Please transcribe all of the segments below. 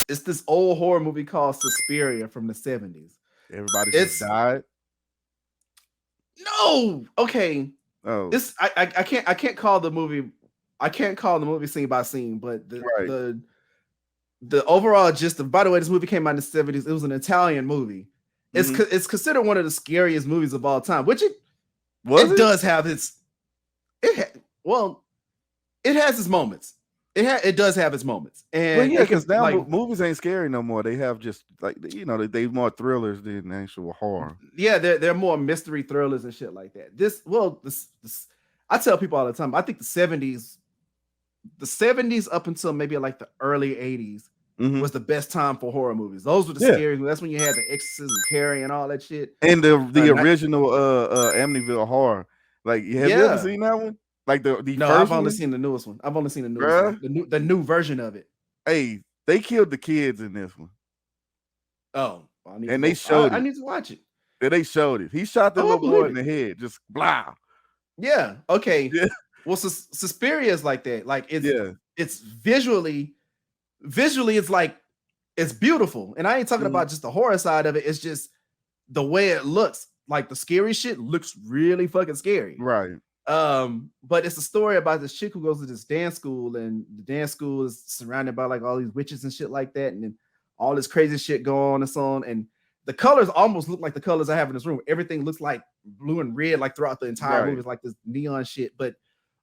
It's this old horror movie called Suspiria from the 70s. Everybody just It's died. no okay. Oh, It's I can't call the movie I can't call the movie scene by scene, but right. the overall gist of, by the way, this movie came out in the 70s. It was an Italian movie. Hmm. It's considered one of the scariest movies of all time, which Was it it? does have its well, it has its moments. It does have its moments, Well, and yeah, it because can now like movies ain't scary no more. They have just like they more thrillers than actual horror. yeah, they're more mystery thrillers and shit like that. This I tell people all the time. I think the 70s up until maybe like the early 80s Hmm. was the best time for horror movies. Those were the Yeah, scary. That's when you had the Exorcism, Carrie, and all that shit. and the Not, original Amityville horror. Like, have you ever yeah. seen that one? Like the No, I've first only one, seen the newest one. I've only seen the newest one. bruh. The new version of it. Hey, they killed the kids in this one, Oh, I need to and they go. showed I it. need to watch it. And they showed it. He shot the Oh, I little boy believe in it. the head, just blah. Yeah. Okay. Yeah, Well, Suspiria is like that. Like yeah. it's visually it's like it's beautiful. And I ain't talking Mhm. about just the horror side of it. It's just the way it looks. Like the scary shit looks really fucking scary. Right. But it's a story about this chick who goes to this dance school, and the dance school is surrounded by like all these witches and shit like that, and then all this crazy shit going on and so on. And the colors almost look like the colors I have in this room. Everything looks like blue and red, like throughout the entire movie. Right. It's like this neon shit. But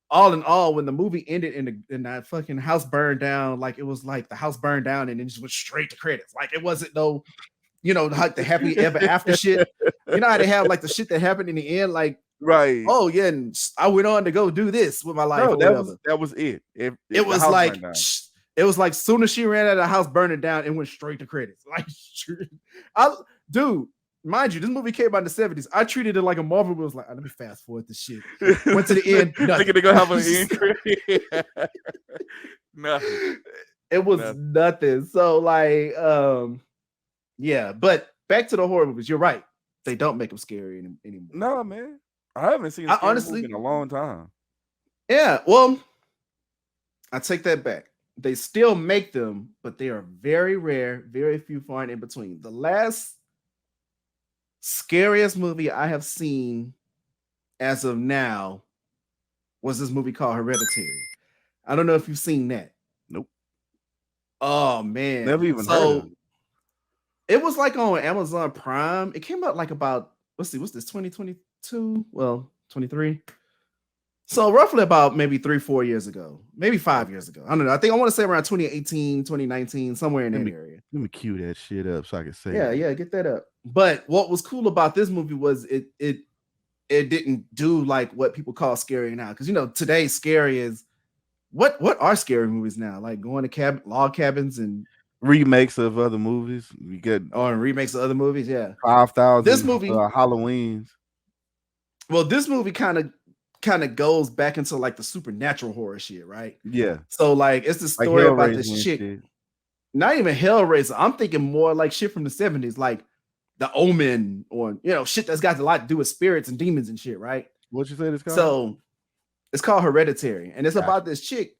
all in all, when the movie ended and that fucking house burned down, like it was like the house burned down and then just went straight to credits. Like it wasn't no, like the happy ever after shit. You know how they have like the shit that happened in the end, like, Right. oh yeah, and I went on to go do this with my life No, or that was whatever. that was it. If It the was house like burned down. it was like soon as she ran out of the house burning down, it went straight to credits. Like, I dude, mind you, this movie came out in the 70s. I treated it like a Marvel movie. Was like, let me fast forward this shit. Went to the end, Thinking nothing. they're gonna have an end credit. Nothing. It was Nothing. nothing. So like, yeah. But back to the horror movies. You're right. They don't make them scary anymore. No, man. I haven't seen a I scary movie honestly, in a long time. yeah. Well, I take that back. They still make them, but they are very rare, very few far and in between. The last scariest movie I have seen as of now was this movie called Hereditary. I don't know if you've seen that. Nope. Oh man. Never even heard of So it. it was like on Amazon Prime. It came out like about, let's see, what's this, 2022? Well, 23. So roughly about maybe 3-4 years ago, maybe 5 years ago. I don't know. I think I want to say around 2018, 2019, somewhere in Let that me area. let me cue that shit up so I can Yeah, save it. yeah, get that up. But what was cool about this movie was it didn't do like what people call scary now. Because today scary is what are scary movies now? Like going to log cabins and Remakes of other movies. We get or remakes of other movies. Yeah. This 5,000 movie, Halloweens. well, this movie kind of goes back into like the supernatural horror shit, right? Yeah. So like it's the Like story about this Hellraiser and chick, shit. not even Hellraiser. I'm thinking more like shit from the 70s, like the Omen, or shit that's got a lot to do with spirits and demons and shit, right? What you say this called? So it's called Hereditary, and it's Gotcha. about this chick.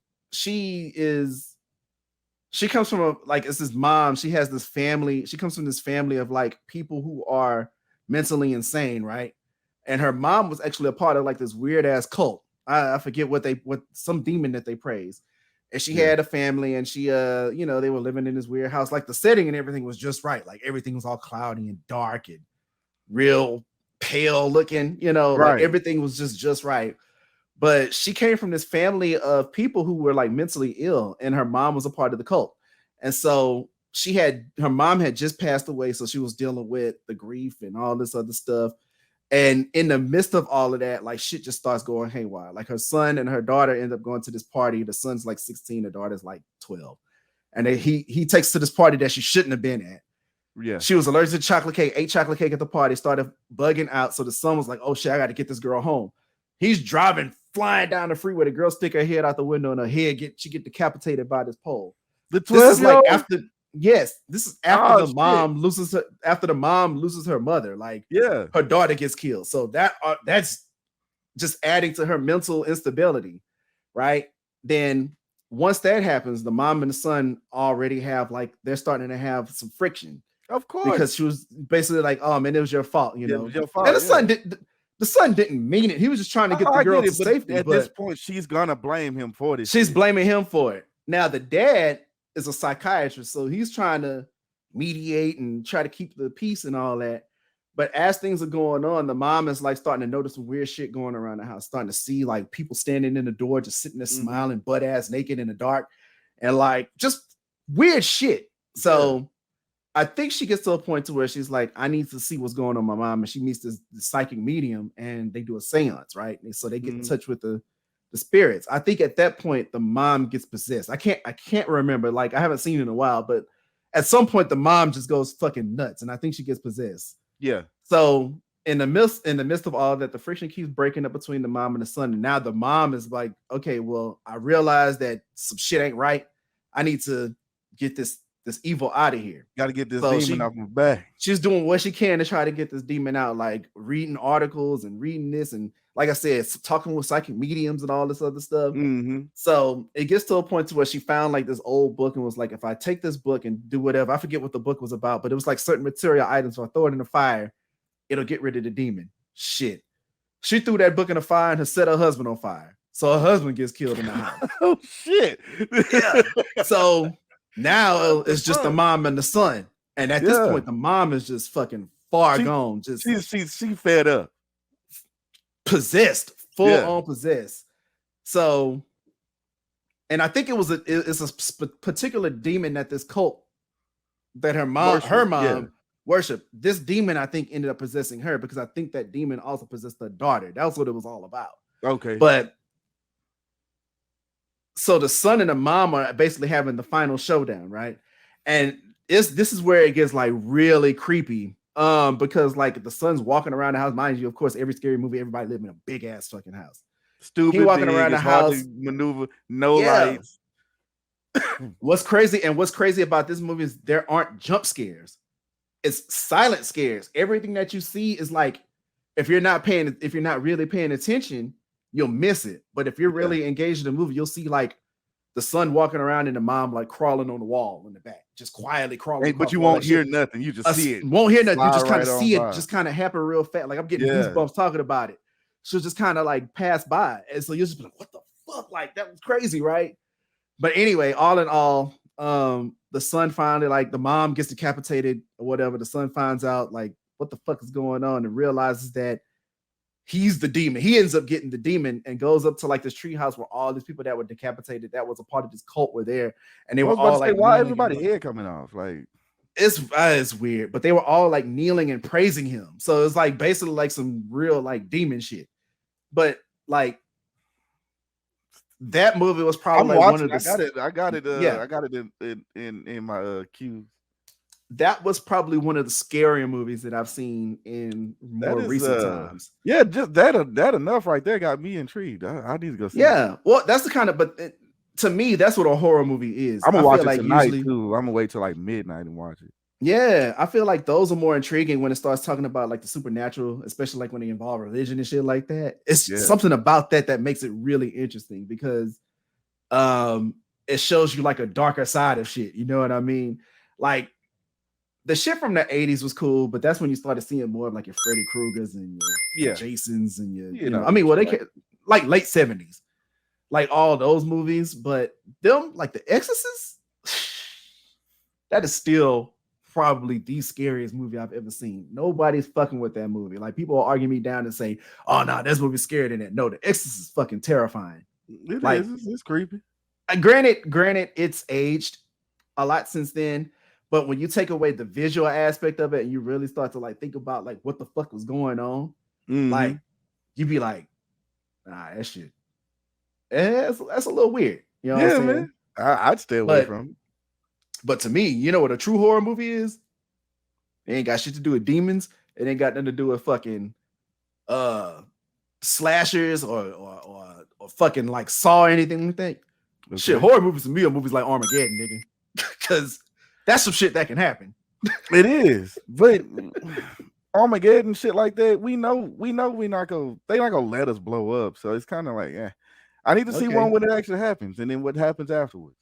She comes from it's this mom. She has this family. She comes from this family of like people who are mentally insane, right? And her mom was actually a part of like this weird ass cult. I forget what some demon that they praise. And she Yeah. had a family, and she they were living in this weird house. Like the setting and everything was just right. Like everything was all cloudy and dark and real pale looking, like Right. everything was just right. But she came from this family of people who were like mentally ill, and her mom was a part of the cult. And so her mom had just passed away, so she was dealing with the grief and all this other stuff. And in the midst of all of that, like shit just starts going haywire. Like her son and her daughter end up going to this party. The son's like 16, the daughter's like 12. And he takes to this party that she shouldn't have been at. Yeah. She was allergic to chocolate cake, ate chocolate cake at the party, started bugging out. So the son was like, oh shit, I got to get this girl home. He's driving, flying down the freeway. The girl stick her head out the window, and her head she get decapitated by this pole. The This is like 12-year-old? this is after Oh the shit. mom loses her mother. Like Yeah. her daughter gets killed. So that's just adding to her mental instability, right? Then once that happens, the mom and the son already have like they're starting to have some friction. Of course. Because she was basically like, "Oh man, it was your fault," you know. It was your fault. And the son didn't mean it. He was just trying to get the girl to safety. At this point, she's gonna blame him for this. She's blaming him for it. Now the dad is a psychiatrist, so he's trying to mediate and try to keep the peace and all that. But as things are going on, the mom is like starting to notice some weird shit going around the house, starting to see like people standing in the door, just sitting there smiling, butt ass naked in the dark, and like just weird shit. So I think she gets to a point to where she's like, I need to see what's going on with my mom, and she meets this psychic medium, and they do a seance, right? And so they get in touch with the spirits. I think at that point the mom gets possessed. I can't remember. Like I haven't seen it in a while, but at some point the mom just goes fucking nuts, and I think she gets possessed. Yeah. So in the midst of all that, the friction keeps breaking up between the mom and the son, and now the mom is like, okay, well, I realize that some shit ain't right. I need to get this evil out of here. Got to get this demon off my back. She's doing what she can to try to get this demon out, like reading articles and reading this, and like I said, talking with psychic mediums and all this other stuff. So it gets to a point to where she found like this old book and was like, if I take this book and do whatever, I forget what the book was about, but it was like certain material items. If I throw it in the fire, it'll get rid of the demon. Shit. She threw that book in the fire and set her husband on fire. So her husband gets killed in the house. Oh shit. Yeah. So now it's just the mom and the son. And at this point, the mom is just fucking far gone. Just she fed up. Possessed, full on possessed. So, and I think it's a particular demon that this cult that her mom worship. This demon, I think, ended up possessing her because I think that demon also possessed her daughter. That's what it was all about. Okay. But so the son and the mom are basically having the final showdown, right? And this is where it gets like really creepy. Because like the son's walking around the house, mind you, of course, every scary movie, everybody living in a big ass fucking house. Stupid. He walking around the house, maneuver, no lights. What's crazy about this movie is there aren't jump scares. It's silent scares. Everything that you see is like, if you're not really paying attention, you'll miss it. But if you're really engaged in the movie, you'll see like the son walking around and the mom like crawling on the wall in the back, just quietly crawling. But you won't hear nothing. You just see it. Won't hear nothing. You just kind of see it just kind of happen real fast. Like I'm getting goosebumps talking about it. She'll just kind of like pass by. And so you'll just be like, what the fuck? Like that was crazy, right? But anyway, all in all, the son finally, like the mom gets decapitated or whatever. The son finds out like what the fuck is going on and realizes that he's the demon. He ends up getting the demon and goes up to like this treehouse where all these people that were decapitated, that was a part of this cult, were there, and they were all like, "Why everybody head coming off?" Like it's weird, but they were all like kneeling and praising him. So it's like basically like some real like demon shit. But like that movie was probably like one of the. I got it in my queue. That was probably one of the scarier movies that I've seen in more recent times. Yeah, just that enough right there got me intrigued. I need to go see it. Well, that's the kind of, but to me, that's what a horror movie is. I'm gonna watch it tonight too. I'm gonna wait till like midnight and watch it. Yeah, I feel like those are more intriguing when it starts talking about like the supernatural, especially like when they involve religion and shit like that. It's something about that makes it really interesting because it shows you like a darker side of shit. You know what I mean? Like the shit from the 80s was cool, but that's when you started seeing more of like your Freddy Kruegers and your Jasons and your, you know, I mean, well, they can like late 70s, like all those movies, but them like The Exorcist, that is still probably the scariest movie I've ever seen. Nobody's fucking with that movie. Like people will argue me down and say, "Oh no, this movie's scarier than that." No, The Exorcist is fucking terrifying. It's creepy. Granted, it's aged a lot since then. But when you take away the visual aspect of it and you really start to like think about like what the fuck was going on, like you'd be like, nah, that shit. That's a little weird. You know what I'm saying? Man. I'd stay away from it. But to me, you know what a true horror movie is? It ain't got shit to do with demons. It ain't got nothing to do with fucking slashers or fucking like Saw or anything like that. Okay. Shit, horror movies to me are movies like Armageddon, nigga. Because that's some shit that can happen. It is, but Armageddon shit like that, we know they're not gonna let us blow up. So it's kind of like, I need to see Okay. one when it actually happens, and then what happens afterwards.